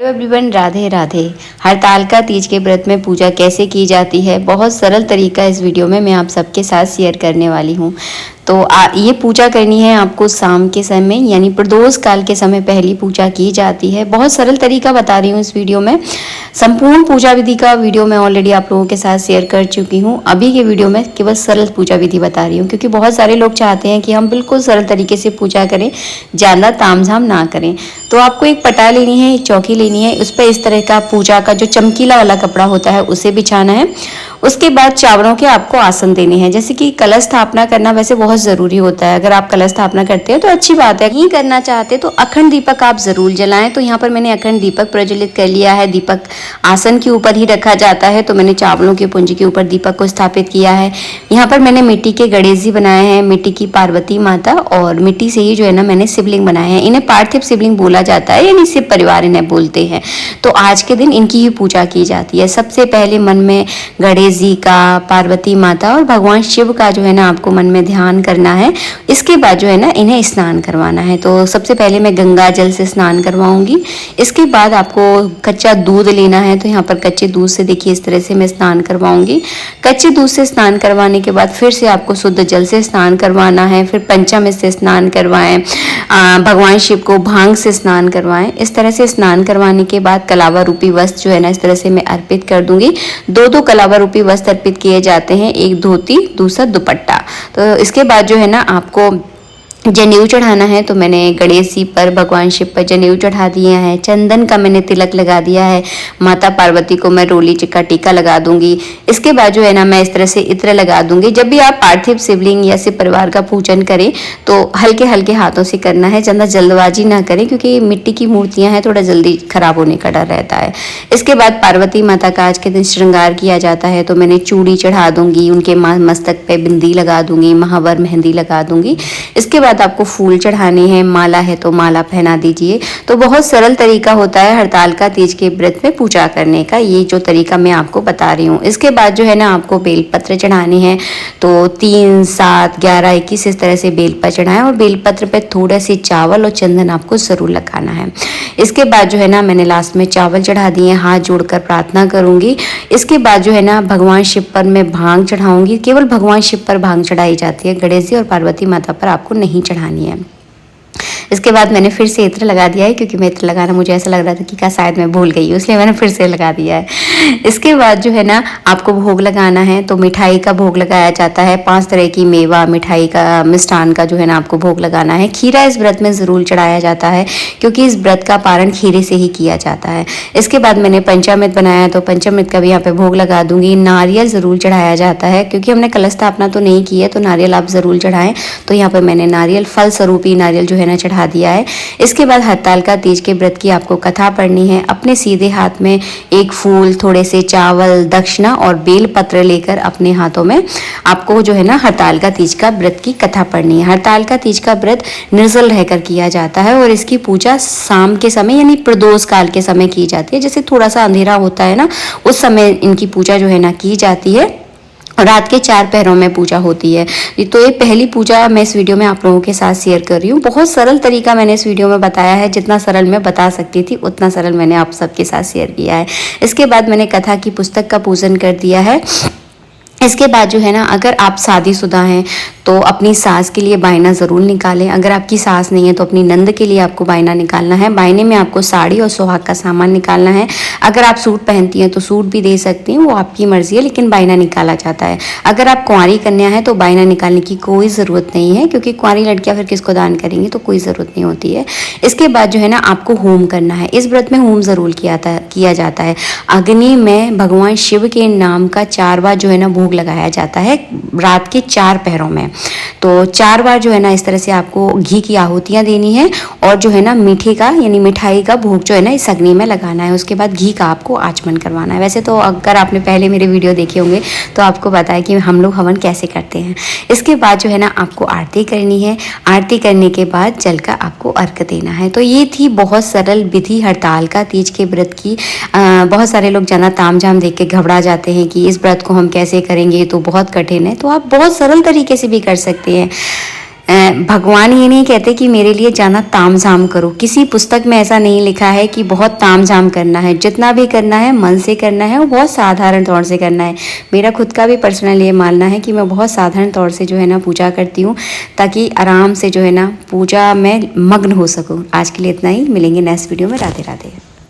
Hello everyone, Radhe Radhe. Hartalika Teej के व्रत में पूजा कैसे की जाती है, बहुत सरल तरीका इस वीडियो में मैं आप सबके साथ शेयर करने वाली हूँ। तो ये पूजा करनी है आपको शाम के समय यानी प्रदोष काल के समय पहली पूजा की जाती है। बहुत सरल तरीका बता रही हूँ इस वीडियो में। संपूर्ण पूजा विधि का वीडियो मैं ऑलरेडी आप लोगों के साथ शेयर कर चुकी हूँ। अभी के वीडियो में केवल सरल पूजा विधि बता रही हूँ, क्योंकि बहुत सारे लोग चाहते हैं कि हम बिल्कुल सरल तरीके से पूजा करें, ज़्यादा तामझाम ना करें। तो आपको एक पटा लेनी है, एक चौकी लेनी है, उस पर इस तरह का पूजा का जो चमकीला वाला कपड़ा होता है उसे बिछाना है। उसके बाद चावलों के आपको आसन देने हैं। जैसे कि कलश स्थापना करना वैसे बहुत ज़रूरी होता है। अगर आप कलश स्थापना करते हैं तो अच्छी बात है। नहीं करना चाहते तो अखंड दीपक आप ज़रूर जलाएं। तो यहाँ पर मैंने अखंड दीपक प्रज्वलित कर लिया है। दीपक आसन के ऊपर ही रखा जाता है, तो मैंने चावलों की पुंज के ऊपर दीपक को स्थापित किया है। यहाँ पर मैंने मिट्टी के गणेश जी बनाए हैं, मिट्टी की पार्वती माता, और मिट्टी से ही जो है ना मैंने शिवलिंग बनाए हैं। इन्हें पार्थिव शिवलिंग बोला जाता है, यानी शिव परिवार इन्हें बोलते हैं। तो आज के दिन इनकी ही पूजा की जाती है। सबसे पहले मन में गणेश जी का, पार्वती माता और भगवान शिव का जो है ना आपको मन में ध्यान करना है। इसके बाद जो है ना इन्हें स्नान करवाना है। तो सबसे पहले मैं गंगा जल से स्नान करवाऊंगी। इसके बाद आपको कच्चा दूध लेना है। तो यहाँ पर कच्चे दूध से देखिए इस तरह से मैं स्नान करवाऊंगी। कच्चे दूध से स्नान करवाने के बाद फिर से आपको शुद्ध जल से स्नान करवाना है। फिर पंचामृत से स्नान करवाएं, भगवान शिव को भांग से स्नान करवाएं। इस तरह से स्नान करवाने के बाद कलावा रूपी वस्त्र जो है ना इस तरह से मैं अर्पित कर दूंगी। दो कलावा रूपी वस्त्र अर्पित किए जाते हैं, एक धोती दूसरा दुपट्टा। तो इसके बाद जो है ना आपको जनेऊ चढ़ाना है। तो मैंने गणेश जी पर, भगवान शिव पर जनेऊ चढ़ा दिया है। चंदन का मैंने तिलक लगा दिया है। माता पार्वती को मैं रोली का टीका लगा दूंगी। इसके बाद जो है ना मैं इस तरह से इत्र लगा दूंगी। जब भी आप पार्थिव शिवलिंग या शिव परिवार का पूजन करें तो हल्के हल्के हाथों से करना है, ज़्यादा जल्दबाजी ना करें, क्योंकि मिट्टी की मूर्तियां हैं, थोड़ा जल्दी खराब होने का डर रहता है। इसके बाद पार्वती माता का आज के दिन श्रृंगार किया जाता है। तो मैंने चूड़ी चढ़ा दूंगी, उनके मस्तक पे बिंदी लगा दूंगी, महावर मेहंदी लगा दूंगी। इसके बाद आपको फूल चढ़ाने हैं, माला है तो माला पहना दीजिए। तो बहुत सरल तरीका होता है हरतालिका तीज के व्रत में पूजा करने का, ये जो तरीका मैं आपको बता रही हूँ। इसके बाद जो है ना आपको बेलपत्र चढ़ाने हैं। तो 3, 7, 11, 21 इस तरह से बेलपत्र चढ़ाएं, और बेलपत्र पे थोड़ा सी चावल और चंदन आपको जरूर लगाना है। इसके बाद जो है ना मैंने लास्ट में चावल चढ़ा दिए, हाथ जोड़कर प्रार्थना करूंगी। इसके बाद जो है ना भगवान शिव पर मैं भांग चढ़ाऊंगी। केवल भगवान शिव पर भांग चढ़ाई जाती है, गणेश जी और पार्वती माता पर आपको नहीं चढ़ानी है। इसके बाद मैंने फिर से इत्र लगा दिया है, क्योंकि मैं इत्र लगाना मुझे ऐसा लग रहा था कि क्या शायद मैं भूल गई हूँ, इसलिए मैंने फिर से लगा दिया है। इसके बाद जो है ना आपको भोग लगाना है। तो मिठाई का भोग लगाया जाता है। 5 तरह की मेवा मिठाई का, मिष्ठान का जो है ना आपको भोग लगाना है। खीरा इस व्रत में ज़रूर चढ़ाया जाता है, क्योंकि इस व्रत का पारण खीरे से ही किया जाता है। इसके बाद मैंने पंचामृत बनाया, तो पंचामृत का भी यहाँ पे भोग लगा दूंगी। नारियल ज़रूर चढ़ाया जाता है, क्योंकि हमने कलश स्थापना तो नहीं की है, तो नारियल आप ज़रूर चढ़ाएं। तो यहाँ पर मैंने नारियल, फल स्वरूप ही नारियल जो है ना चढ़ा दिया है। इसके बाद हरतालिका तीज के व्रत की आपको कथा पढ़नी है। अपने सीधे हाथ में एक फूल, थोड़े से चावल, दक्षिणा और बेल पत्र लेकर अपने हाथों में आपको जो है ना हरतालिका तीज का व्रत की कथा पढ़नी है। हरतालिका तीज का व्रत निर्जल रहकर किया जाता है, और इसकी पूजा शाम के समय यानी प्रदोष काल के समय की जाती है। जैसे थोड़ा सा अंधेरा होता है ना, उस समय इनकी पूजा जो है ना की जाती है। रात के 4 पहरों में पूजा होती है। तो ये पहली पूजा मैं इस वीडियो में आप लोगों के साथ शेयर कर रही हूँ। बहुत सरल तरीका मैंने इस वीडियो में बताया है। जितना सरल मैं बता सकती थी उतना सरल मैंने आप सबके साथ शेयर किया है। इसके बाद मैंने कथा की पुस्तक का पूजन कर दिया है। इसके बाद जो है ना अगर आप शादीशुदा हैं तो अपनी सास के लिए बायना ज़रूर निकालें। अगर आपकी सास नहीं है तो अपनी नंद के लिए आपको बायना निकालना है। बायने में आपको साड़ी और सुहाग का सामान निकालना है। अगर आप सूट पहनती हैं तो सूट भी दे सकती हैं, वो आपकी मर्जी है, लेकिन बायना निकाला जाता है। अगर आप कुंवारी कन्या है तो बायना निकालने की कोई ज़रूरत नहीं है, क्योंकि कुंवारी लड़कियाँ फिर किसको दान करेंगी, तो कोई ज़रूरत नहीं होती है। इसके बाद जो है ना आपको होम करना है। इस व्रत में होम ज़रूर किया जाता है। अग्नि में भगवान शिव के नाम का 4 बार जो है ना भोग लगाया जाता है रात के 4 पहरों में। तो 4 बार जो है ना इस तरह से आपको घी की आहुतियाँ देनी है, और जो है ना मीठे का यानी मिठाई का भोग जो है ना इस अग्नि में लगाना है। उसके बाद घी का आपको आचमन करवाना है। वैसे तो अगर आपने पहले मेरे वीडियो देखे होंगे तो आपको पता है कि हम लोग हवन कैसे करते हैं। इसके बाद जो है ना आपको आरती करनी है। आरती करने के बाद जल का आपको अर्घ देना है। तो ये थी बहुत सरल विधि हरतालिका तीज के व्रत की। बहुत सारे लोग ज़्यादा तामझाम देख के घबरा जाते हैं कि इस व्रत को हम कैसे करेंगे, तो बहुत कठिन है। तो आप बहुत सरल तरीके से भी कर सकते हैं। भगवान ये नहीं कहते कि मेरे लिए जाना ताम झाम करो, किसी पुस्तक में ऐसा नहीं लिखा है कि बहुत ताम झाम करना है। जितना भी करना है मन से करना है, वो बहुत साधारण तौर से करना है। मेरा खुद का भी पर्सनल ये मानना है कि मैं बहुत साधारण तौर से जो है ना पूजा करती हूँ, ताकि आराम से जो है ना पूजा में मग्न हो सकूँ। आज के लिए इतना ही, मिलेंगे नेक्स्ट वीडियो में। राधे राधे।